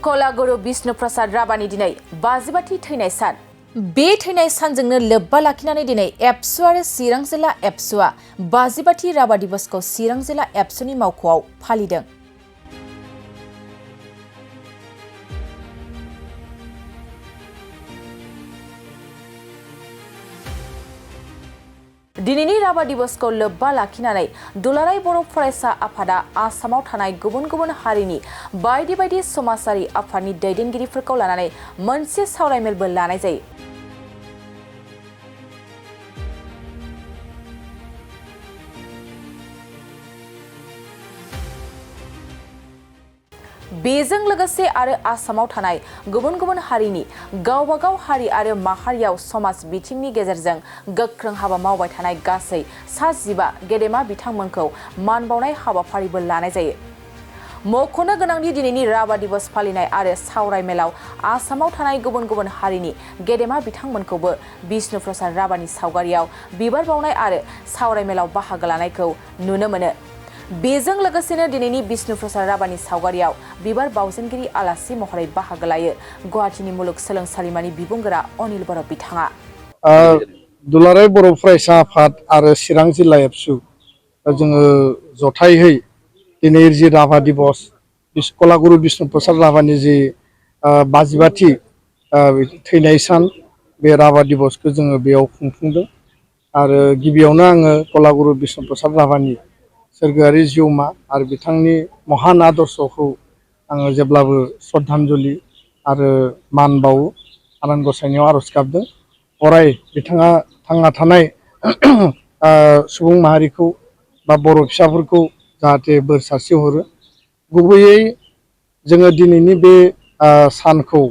कलागुरु विष्णु प्रसाद राभानि दिनै 52थि थैनाय सान। बे थैनाय सानजोंनो लोब्बा लाखिनानै दिनै एबसु आरो चिरां जिल्ला एबसुआ 52थि राभा दिवसखौ चिरां जिल्ला एबसुनि मावख'आव फालिदों। दिनैनि राभा दिवसखौ लोब्बा लाखिनानै दुलाराय बर' फरायसा आफादा आसामाव थानाय गुबुन गुबुन हारिनि बायदि बायदि समाजारि आफादनि दैदेनगिरिफोरखौ लानानै मोनसे सावरायमेलबो लानाय जायो। बेजों लोगोसे आरो आसामाव थानाय गुबुन गुबुन हारिनि गावबागाव हारि आरो माहारियाव समाज बिथिंनि गेजेरजों गोख्रों हाबा मावबाय थानाय गासै 15 गेदेमा बिथांमोनखौ मान बावनाय हाबाफारिबो लानाय जायो। मख'नो गोनांदि दिनैनि राभा दिवस फालिनाय आरो सावरायमेलाव आसामाव थानाय गुबुन गुबुन हारिनि गेदेमा बिथांमोनखौबो विष्णु प्रसाद राभानि सावगारियाव बिबार बावनाय आरो सावरायमेलाव बाहागो लानायखौ नुनो मोनो। बेजों लोगोसेनो दिनैनि विष्णु प्रसाद राभानि सावगारियाव बिबार बावजेनगिरि आलासि महरै बाहागो लायो गुवाहाटीनि मुलुग सोलोंसालिमानि बिबुंगोरा अनिल बर' बिथाङा। दुलाराय बर' फरायसा आफाद आरो चिरां जिल्ला एबसु जोङो जथायहै दिनै जि राभा दिवस कलागुरु विष्णु प्रसाद राभानि जि 52थि थैनाय सान बे राभा दिवसखौ जोङो बेयाव खुंफुंदों। आरो गिबियावनो आङो कलागुरु विष्णु प्रसाद राभानि सोरगोआरि जिउमा आरो बिथांनि महान आदर्शखौ आङो जेब्लाबो श्रद्धांजलि आरो मान बावो, आनान गसाइनियाव आरज गाबदों अराय बिथाङा थांना थानाय सुबुं माहारिखौ बा बर' फिसाफोरखौ जाहाथे बोर सारस्रि हरो। गुबैयै जोङो दिनैनि बे सानखौ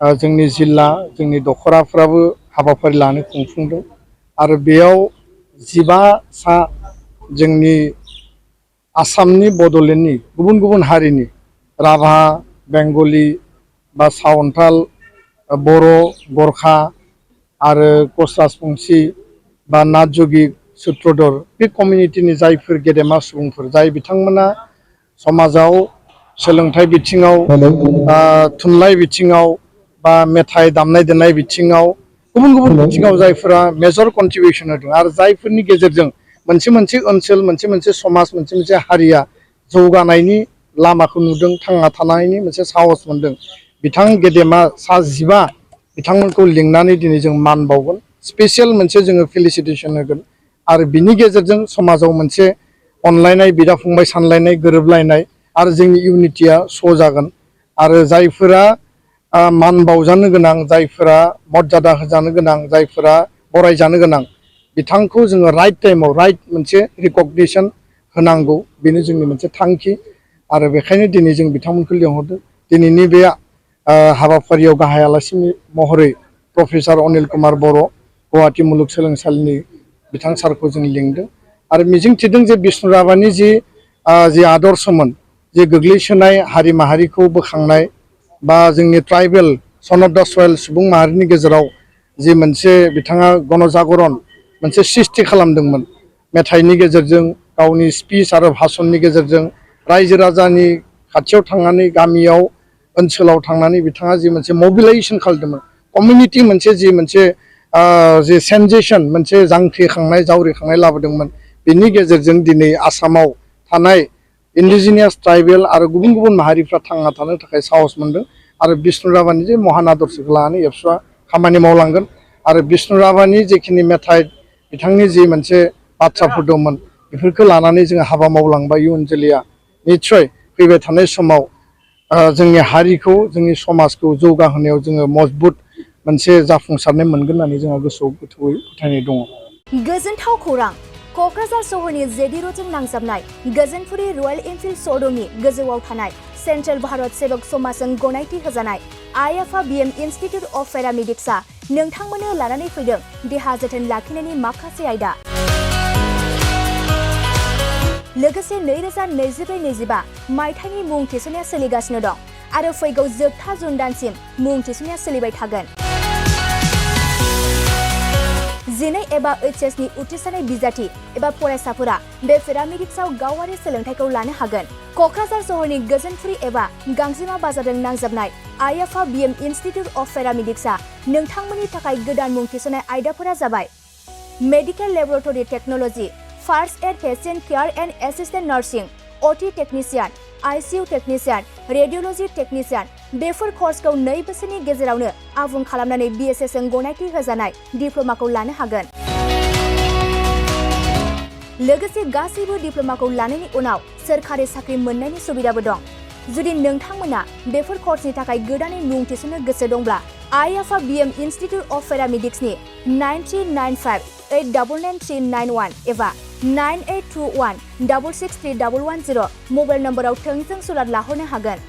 जोंनि जिल्ला जोंनि दखराफ्राबो हाबाफारि लानो खुंफुंदों आरो बेयाव 15 जोंनि आसामनि बड'लेण्डनि गुबुन गुबुन हारिनि राभा, बेंगलि बा सावन्ताल, बर', गरखा आरो कस राजबंसि बा नाथजोगि सुत्रधर बे कमिउनिटिनि जायफोर गेदेमा सुबुंफोर जाय बिथांमोना समाजाव सोलोंथाइ बिथिङाव थुनलाइ बिथिङाव बा मेथाइ दामनाय देनाय बिथिङाव गुबुन गुबुन बिथिङाव जायफोरा मेजर कन्ट्रिबिउसन होदों आरो जायफोरनि गेजेरजों मोनसे मोनसे ओनसोल मोनसे मोनसे समाज मोनसे मोनसे हारिया जौगानायनि लामाखौ नुदों, थांना थानायनि मोनसे साहस मोनदों। बिथां गेदेमा 15 बिथांमोनखौ लिंनानै दिनै जों मान बावगोन, स्पेसियेल मोनसे जोङो फेलिसिटेसन होगोन आरो बिनि गेजेरजों समाजाव मोनसे अनलायनाय, बिदा फंबाय सानलायनाय, गोरोबलायनाय आरो जोंनि इउनिटिया श' जागोन। आरो जायफोरा मान बावजानो गोनां, जायफोरा मर्यादा होजानो गोनां, जायफोरा बरायजानो गोनां बिथांखौ जोङो राइट टाइमाव राइट मोनसे रिकगनिसन होनांगौ, बेनो जोंनि मोनसे थांखि। आरो बेखायनो दिनै जों बिथांमोनखौ लिंहरदों। दिनैनि बे हाबाफारियाव गाहाय आलासि महरै प्रफेसार अनिल कुमार बर' गुवाहाटी मुलुग सोलोंसालिनि बिथां सारखौ जों लिंदों आरो मिजिंथिदों जे विष्णु राभानि जि आदर्शमोन, जे गोग्लैसोनाय हारि माहारिखौ बोखांनाय बा जोंनि ट्राइबेल सन अफ दा सयल सुबुं माहारिनि गेजेराव जि मोनसे बिथाङा गणजागरन मोनसे सृष्टि खालामदोंमोन मेथाइनि गेजेरजों, गावनि स्पिच आरो भाषणनि गेजेरजों रायजो राजानि खाथियाव थांनानै गामियाव ओनसोलाव थांनानै बिथाङा जि मोनसे मबिलाइजेसन खालामदोंमोन, कमिउनिटि मोनसे जि सेन्सेसन मोनसे जांख्रिखांनाय जावरिखांनाय लाबोदोंमोन, बेनि गेजेरजों दिनै आसामाव थानाय इन्डिजिनियास ट्राइबेल आरो गुबुन गुबुन माहारिफ्रा थांना थानो थाखाय साहस मोनदों। आरो विष्णु राभानि जे महान आदर्शखौ लानानै एबसुआ खामानि मावलांगोन आरो विष्णु राभानि जेखिनि मेथाइ, बिथांनि जि मोनसे बाथ्राफोर दंमोन बेफोरखौ लानानै जोङो हाबा मावलांबा इयुन जोलैया निस्सय फैबाय थानाय समाव जोंनि हारिखौ, जोंनि समाजखौ जौगाहोनायाव जोङो मजबुत मोनसे जाफुंसारनाय मोनगोन होननानै जोंहा गोसोआव गोथौयै फोथायनाय दङ। गोजोनथाव खौरां, क'क्राझार सहरनि जेडि र'डजों नांजाबनाय गोजोनपुरि रयेल एनफिल्ड श'रुमनि गोजौआव थानाय सेन्ट्रेल भारत सेबक समाजजों गनायथि होजानाय आइएफए बिएम इनस्टिट्युट अफ पेरामेडिक्सआ नोंथांमोननो लानानै फैदों देहा जोथोन लाखिनायनि माखासे आयदा। लोगोसे 2024-25 मायथाइनि मुं थिसननाया सोलिगासिनो दं आरो फैगौ जोबथा जुन दानसिम मुं थिसननाया सोलिबाय थागोन। 12 एबा HS नि उथ्रिसारनाय बिजाथि एबा फरायसाफोरा बे पेरामेडिक्सआव गावारि सोलोंथाइखौ लानो हागोन। क'क्राझार सहरनि गोजोनफुरि एबा गांजेमा बाजारजों नांजाबनाय आइएफआ BM इनस्टिट्यूट अफ पेरामेडिक्सआ नोंथांमोननि थाखाय गोदान मुं थिसननाय आयदाफोरा जाबाय medical laboratory technology, first aid patient care and assistant nursing, OT technician, ICU technician, radiology technician. बेफोर कर्सखौ 2 बोसोरनि गेजेरावनो आबुं खालामनानै BSS जों गनायथि होजानाय डिप्ल'माखौ लानो हागोन। लोगोसे गासैबो डिप्ल'माखौ लानायनि उनाव सोरखारि साख्रि मोननायनि सुबिदाबो दं। जुदि नोंथांमोना बेफोर कर्सनि थाखाय गोदानै मुं थिसननो गोसो दंब्ला आइएफआ BM इनस्टिट्यूट अफ पेरामेडिक्सनि 9395899391 एबा 9821663110 मबाइल नम्बराव थोंजों सुलाद लाहरनो हागोन।